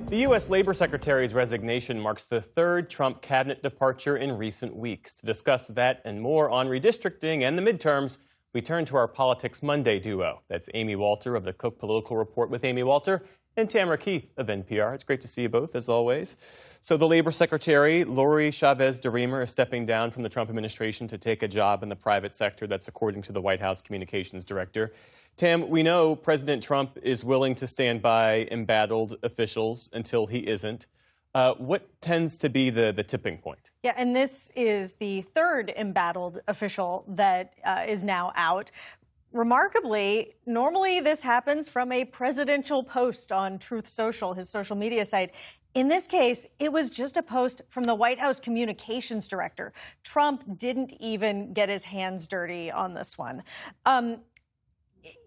The U.S. Labor Secretary's resignation marks the third Trump cabinet departure in recent weeks. To discuss that and more on redistricting and the midterms, we turn to our Politics Monday duo. That's Amy Walter of the Cook Political Report with Amy Walter and Tamara Keith of NPR. It's great to see you both, as always. So the Labor Secretary, Lori Chavez-DeRemer, is stepping down from the Trump administration to take a job in the private sector. That's according to the White House communications director. Tam, we know President Trump is willing to stand by embattled officials until he isn't. What tends to be the tipping point? Yeah, and this is the third embattled official that is now out. Remarkably, normally this happens from a presidential post on Truth Social, his social media site. In this case, it was just a post from the White House communications director. Trump didn't even get his hands dirty on this one.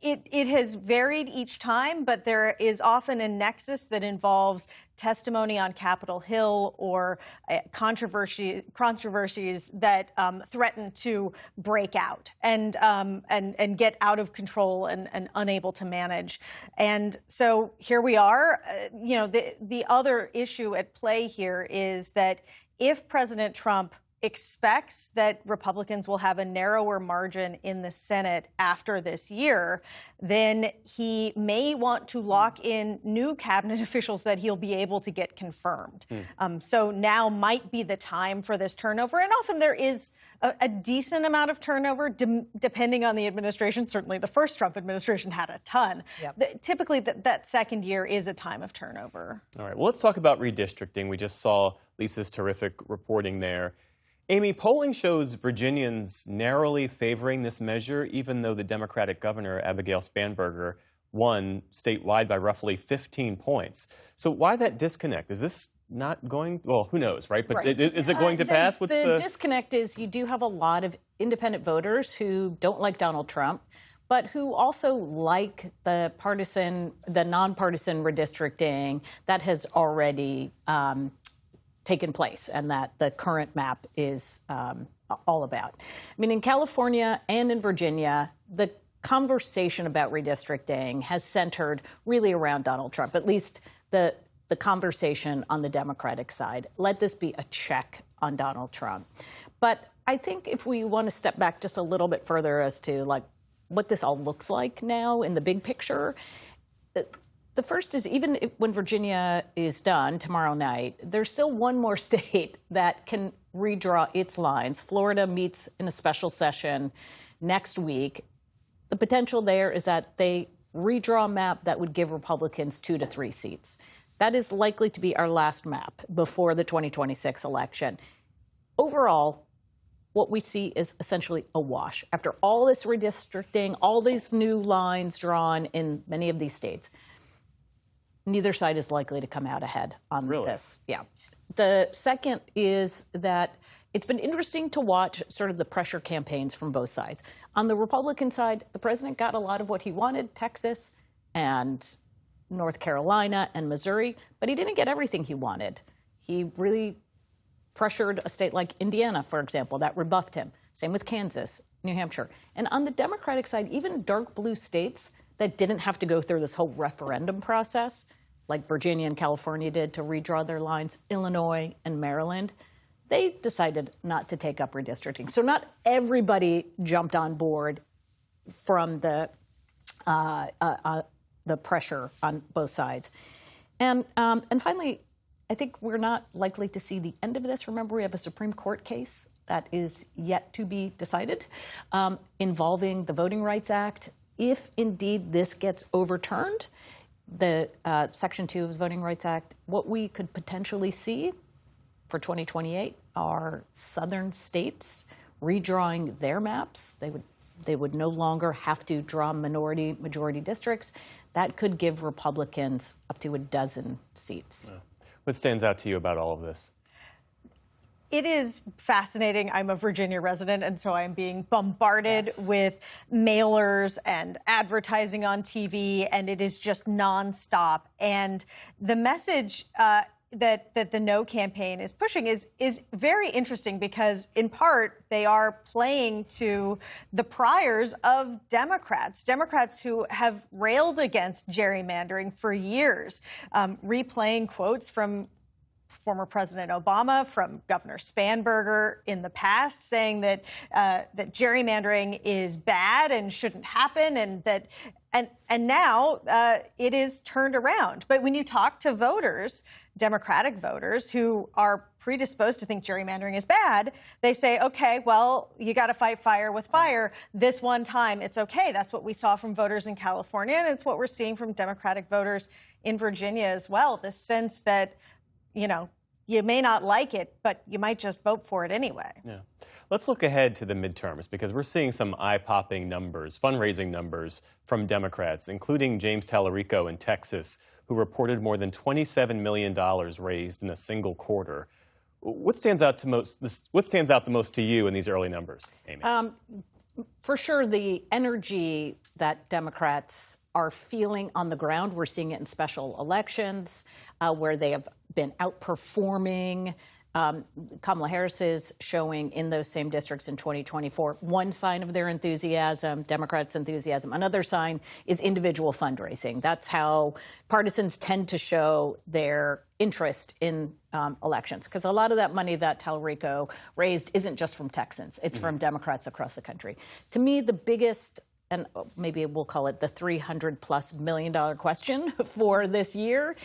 It has varied each time, but there is often a nexus that involves testimony on Capitol Hill or controversies that threaten to break out and get out of control and unable to manage. And so here we are. The other issue at play here is that if President Trump expects that Republicans will have a narrower margin in the Senate after this year, then he may want to lock in new cabinet officials that he'll be able to get confirmed. So now might be the time for this turnover. And often there is a decent amount of turnover, depending on the administration. Certainly the first Trump administration had a ton. Yep. Typically, that second year is a time of turnover. All right, well, let's talk about redistricting. We just saw Lisa's terrific reporting there. Amy, polling shows Virginians narrowly favoring this measure, even though the Democratic governor, Abigail Spanberger, won statewide by roughly 15 points. So why that disconnect? Is this not going, well, who knows, right? But is it going to pass? What's the disconnect is you do have a lot of independent voters who don't like Donald Trump, but who also like the nonpartisan redistricting that has already taken place and that the current map is all about. I mean, in California and in Virginia, the conversation about redistricting has centered really around Donald Trump, at least the conversation on the Democratic side. Let this be a check on Donald Trump. But I think if we want to step back just a little bit further as to like what this all looks like now in the big picture, the first is even when Virginia is done tomorrow night, there's still one more state that can redraw its lines. Florida meets in a special session next week. The potential there is that they redraw a map that would give Republicans 2 to 3 seats. That is likely to be our last map before the 2026 election. Overall, what we see is essentially a wash. After all this redistricting, all these new lines drawn in many of these states, neither side is likely to come out ahead on this. Yeah. The second is that it's been interesting to watch sort of the pressure campaigns from both sides. On the Republican side, the president got a lot of what he wanted, Texas and North Carolina and Missouri, but he didn't get everything he wanted. He really pressured a state like Indiana, for example, that rebuffed him. Same with Kansas, New Hampshire. And on the Democratic side, even dark blue states that didn't have to go through this whole referendum process, like Virginia and California did to redraw their lines, Illinois and Maryland, they decided not to take up redistricting. So not everybody jumped on board from the pressure on both sides. And finally, I think we're not likely to see the end of this. Remember, we have a Supreme Court case that is yet to be decided involving the Voting Rights Act. If indeed this gets overturned, the Section 2 of the Voting Rights Act, what we could potentially see for 2028 are southern states redrawing their maps. They would no longer have to draw majority districts. That could give Republicans up to 12 seats. What stands out to you about all of this? It is fascinating. I'm a Virginia resident, and so I'm being bombarded with mailers and advertising on TV, and it is just nonstop. And the message that the No campaign is pushing is very interesting because, in part, they are playing to the priors of Democrats who have railed against gerrymandering for years, replaying quotes from former President Obama, from Governor Spanberger in the past, saying that that gerrymandering is bad and shouldn't happen, and now it is turned around. But when you talk to voters, Democratic voters who are predisposed to think gerrymandering is bad, they say, okay, well, you got to fight fire with fire. This one time, it's okay. That's what we saw from voters in California, and it's what we're seeing from Democratic voters in Virginia as well. This sense that, you know, you may not like it, but you might just vote for it anyway. Yeah. Let's look ahead to the midterms, because we're seeing some eye-popping numbers, fundraising numbers from Democrats, including James Tallarico in Texas, who reported more than $27 million raised in a single quarter. What stands out the most to you in these early numbers, Amy? For sure, the energy that Democrats are feeling on the ground. We're seeing it in special elections where they have been outperforming. Kamala Harris is showing in those same districts in 2024 one sign of their enthusiasm, Democrats' enthusiasm. Another sign is individual fundraising. That's how partisans tend to show their interest in elections, because a lot of that money that Tallarico raised isn't just from Texans. It's from Democrats across the country. To me, the biggest, and maybe we'll call it the $300+ million question for this year,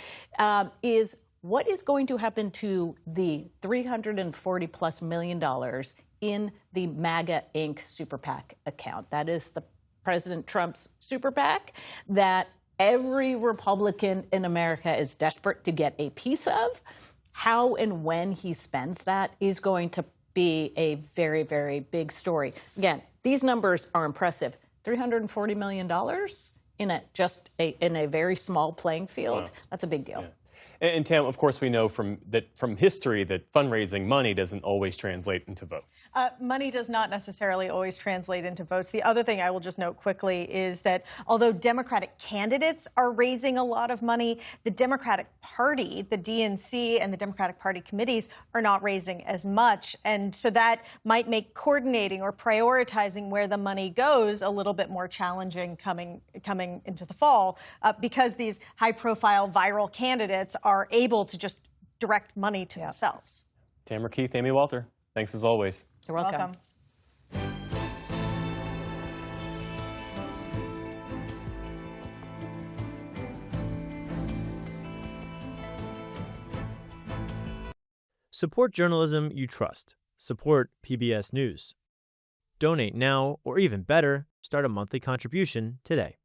is what is going to happen to the $340+ million in the MAGA Inc. Super PAC account? That is the President Trump's Super PAC that every Republican in America is desperate to get a piece of. How and when he spends that is going to be a very, very big story. Again, these numbers are impressive. $340 million in a very small playing field. Wow. That's a big deal. Yeah. And Tam, of course, we know from history that fundraising money doesn't always translate into votes. Money does not necessarily always translate into votes. The other thing I will just note quickly is that although Democratic candidates are raising a lot of money, the Democratic Party, the DNC and the Democratic Party committees are not raising as much. And so that might make coordinating or prioritizing where the money goes a little bit more challenging coming into the fall because these high-profile viral candidates are able to just direct money to themselves. Tamara Keith, Amy Walter, thanks as always. You're welcome. Support journalism you trust. Support PBS News. Donate now, or even better, start a monthly contribution today.